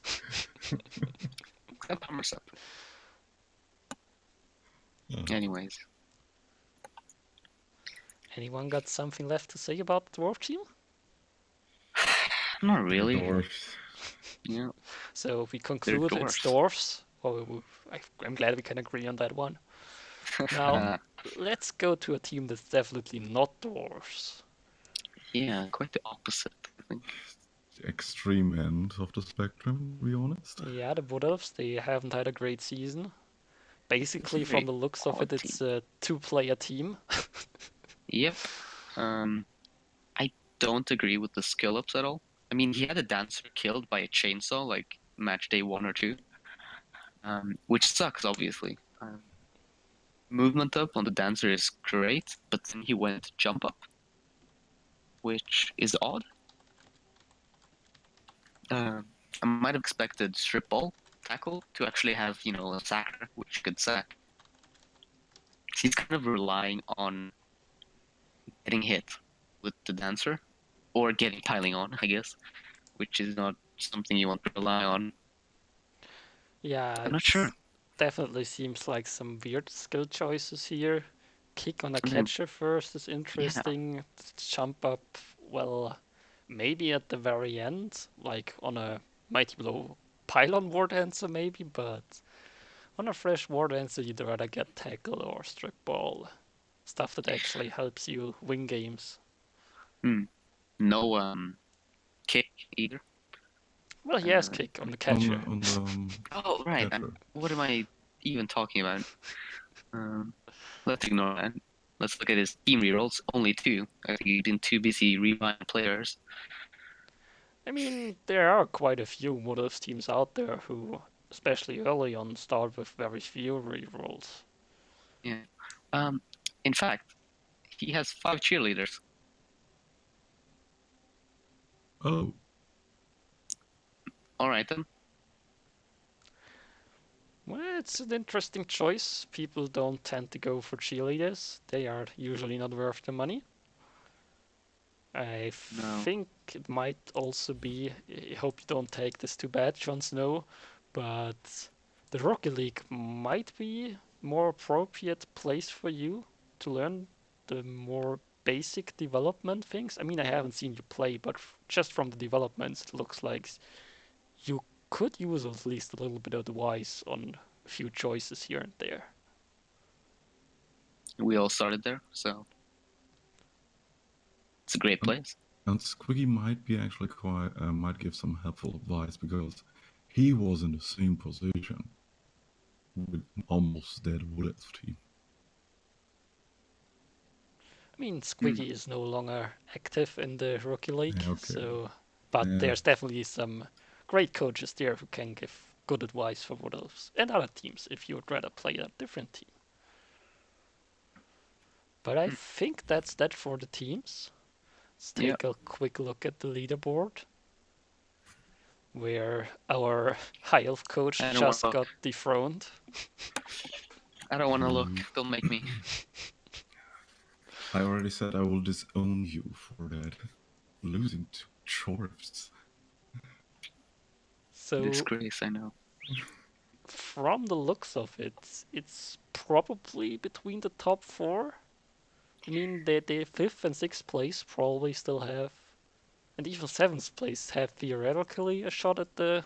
Except Hammersup. Yeah. Anyways. Anyone got something left to say about the dwarf team? Not really. Dwarfs. Yeah. So we conclude it's dwarfs. Well, I'm glad we can agree on that one. Now, let's go to a team that's definitely not dwarfs. Yeah, quite the opposite, I think. The extreme end of the spectrum, to be honest. Yeah, the Wood Elves, they haven't had a great season. Basically, from the looks of it, it's a 2-player team. Yep. I don't agree with the skill ups at all. I mean, he had a dancer killed by a chainsaw, like match day 1 or 2, which sucks, obviously. Movement up on the dancer is great, but then he went jump up, which is odd. I might have expected strip ball tackle to actually have, a sacker, which could sack. He's kind of relying on getting hit with the dancer, or getting piling on, I guess, which is not something you want to rely on. Yeah, I'm not sure. Definitely seems like some weird skill choices here. Kick on a catcher first is interesting. Yeah. Jump up, well, maybe at the very end, like on a Mighty Blow pylon war dancer maybe, but on a fresh war dancer you'd rather get tackle or strip ball. Stuff that actually helps you win games. No kick either. Well, he has kick on the catcher. Oh, right. What am I even talking about? Let's ignore that. Let's look at his team rerolls. Only 2. I think he's been too busy rebuying players. I mean, there are quite a few Wood Elves teams out there who, especially early on, start with very few rerolls. Yeah. In fact, he has 5 cheerleaders. Oh. Alright then. Well, it's an interesting choice. People don't tend to go for cheerleaders. They are usually not worth the money. I think it might also be, I hope you don't take this too bad, Jon Snow, but the Rocket League might be more appropriate place for you to learn the more basic development things. I mean, I haven't seen you play, but just from the developments, it looks like you could use at least a little bit of advice on a few choices here and there. We all started there, so it's a great place. And Squiggy might be actually might give some helpful advice because he was in the same position with almost dead Wood Elf team. I mean, Squiggy is no longer active in the Rookie League, so But Yeah, there's definitely some great coaches there who can give good advice for Wood Elves and other teams if you would rather play a different team. But I think that's that for the teams. Let's Yeah, take a quick look at the leaderboard, where our high elf coach I don't want to just look. got dethroned. I don't want to look. mm, Don't make me. I already said I will disown you for that. Losing to Chorfs. So Disgrace, I know. from the looks of it, it's probably between the top four. I mean, the fifth and sixth place probably still have, and even seventh place have theoretically a shot at the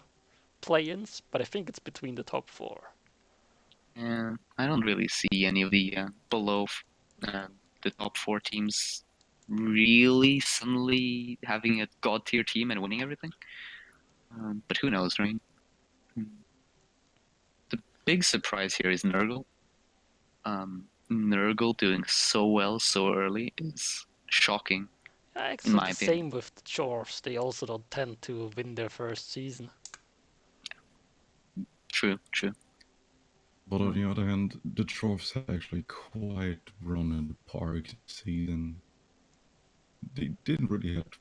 play-ins, but I think it's between the top four. And I don't really see any of the uh, the top four teams really suddenly having a god tier team and winning everything. But who knows, right? Mm. The big surprise here is Nurgle. Nurgle doing so well so early is shocking, in Actually, my the opinion. same with the Dwarves. They also don't tend to win their first season. True, true. But on the other hand, the Dwarfs had actually quite run in the park this season. They didn't really have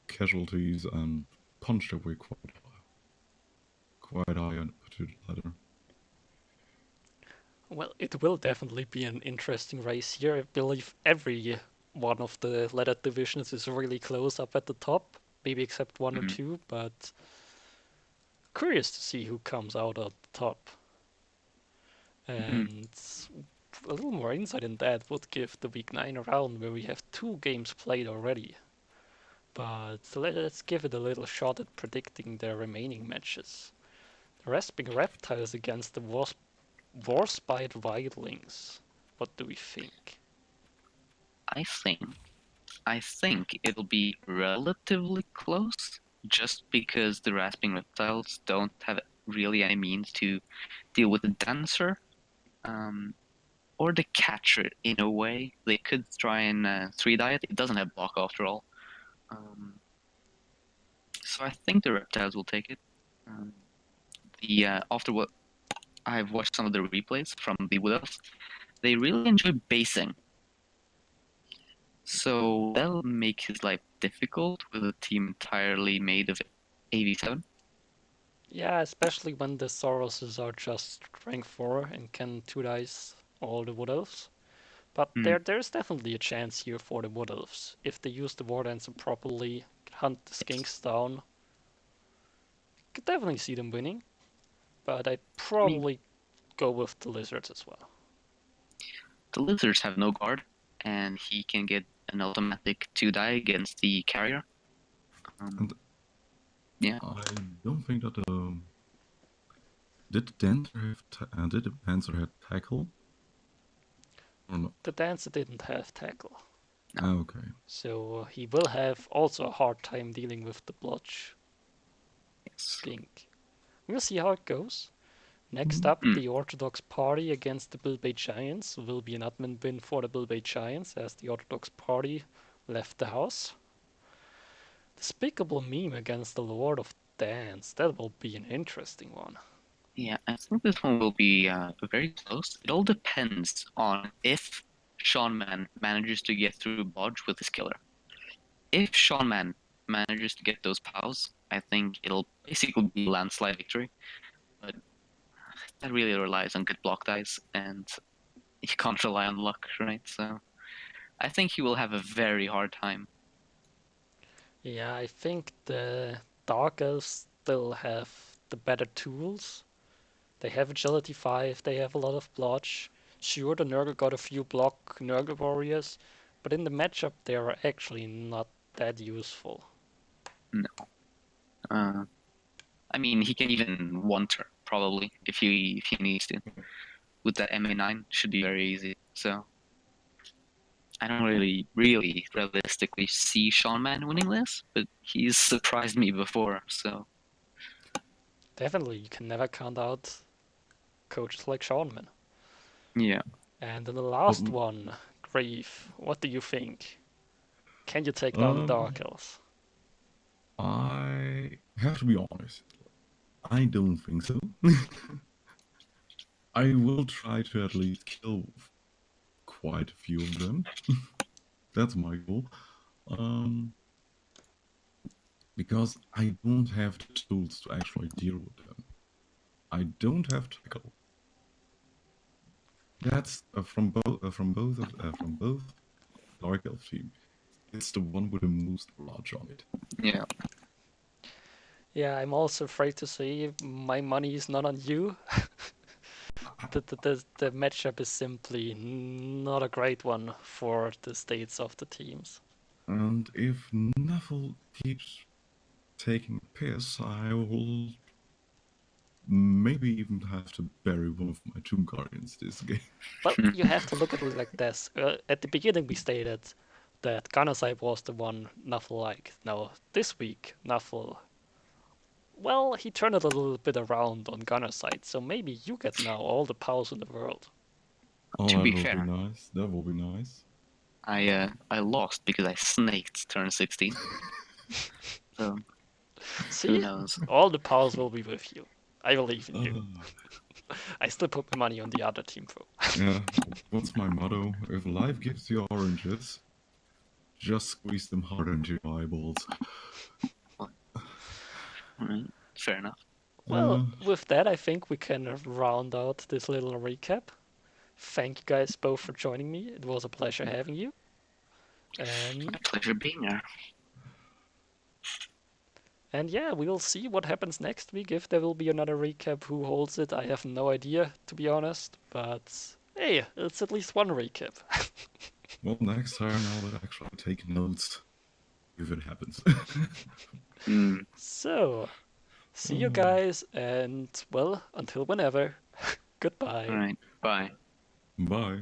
casualties and punched their way quite high to the ladder. Well, it will definitely be an interesting race here. I believe every one of the ladder divisions is really close up at the top, maybe except one or Mm, two, but curious to see who comes out at the top. mm, And a little more insight in that would give the week 9 round where we have 2 games played already. But let's give it a little shot at predicting the remaining matches. The Rasping Reptiles against the Warspite Wildlings. What do we think? I think I think it'll be relatively close, just because the Rasping Reptiles don't have really any means to deal with the Dancer, or the Catcher in a way. They could try and 3-diet. It doesn't have block after all. So I think the Reptiles will take it. After what I've watched some of the replays from the Wood Elves, they really enjoy basing. So that'll make his life difficult with a team entirely made of AV7. Yeah, especially when the Sauruses are just rank 4 and can 2 dice all the Wood Elves. But Mm. there's definitely a chance here for the Wood Elves. If they use the War Dancer properly, hunt the Skinks down, could definitely see them winning. But I'd I mean, probably go with the Lizards as well. the Lizards have no guard, and he can get an automatic 2-die against the carrier. And Yeah. I don't think that did the dancer did the dancer have tackle or not? The Dancer didn't have tackle, No. Ah, okay. so he will have also a hard time dealing with the Blotch Yes. Skink. We'll see how it goes. Next up, the Orthodox Party against the Bilbay Giants will be an admin win for the Bilbay Giants as the Orthodox Party left the house. Despicable Meme against the Lord of Dance. That will be an interesting one. Yeah, I think this one will be very close. It all depends on if Sean Man manages to get through Bodge with his killer. If Sean Man manages to get those POWs, I think it'll basically be landslide victory. But that really relies on good block dice, and you can't rely on luck, right? So I think he will have a very hard time. Yeah, I think the Dark Elves still have the better tools. They have Agility 5, they have a lot of Blotch. Sure, the Nurgle got a few block Nurgle warriors, but in the matchup they are actually not that useful. No. I mean, he can even one turn probably if he needs to. With that MA9, should be very easy. So I don't really realistically see Sean Man winning this, but he's surprised me before. So Definitely, you can never count out coaches like Shawnman. yeah, And then the But last one, Grief. What do you think? Can you take down the um, Dark Elves? I have to be honest. I don't think so. I will try to at least kill quite a few of them. That's my goal. Because I don't have the tools to actually deal with them. I don't have tackle. That's from both Dark Elf team. It's the one with the most large on it. Yeah. Yeah, I'm also afraid to say my money is not on you. The matchup is simply not a great one for the states of the teams. And if Neville keeps taking a piss, I will maybe even have to bury one of my Tomb Guardians this game. Well, you have to look at it like this. At the beginning, we stated that Gunnerside was the one Nuffle liked. Now, this week, Nuffle, well, he turned it a little bit around on Gunnerside, so maybe you get now all the powers in the world. Oh, To that be will be fair, nice. That will be nice. I lost because I snaked turn 16. So who See? knows? All the powers will be with you. I believe in you. Uh, I still put my money on the other team, though. yeah, what's my motto? If life gives you oranges, just squeeze them hard into your eyeballs. Alright, fair enough. Well, with that, I think we can round out this little recap. Thank you guys both for joining me. It was a pleasure having you. My pleasure being there. And yeah, we'll see what happens next week. If there will be another recap, who holds it, I have no idea, to be honest. But hey, it's at least one recap. Well, next time I will actually take notes if it happens. So, see you guys, and well, until whenever. Goodbye. Alright, bye. Bye.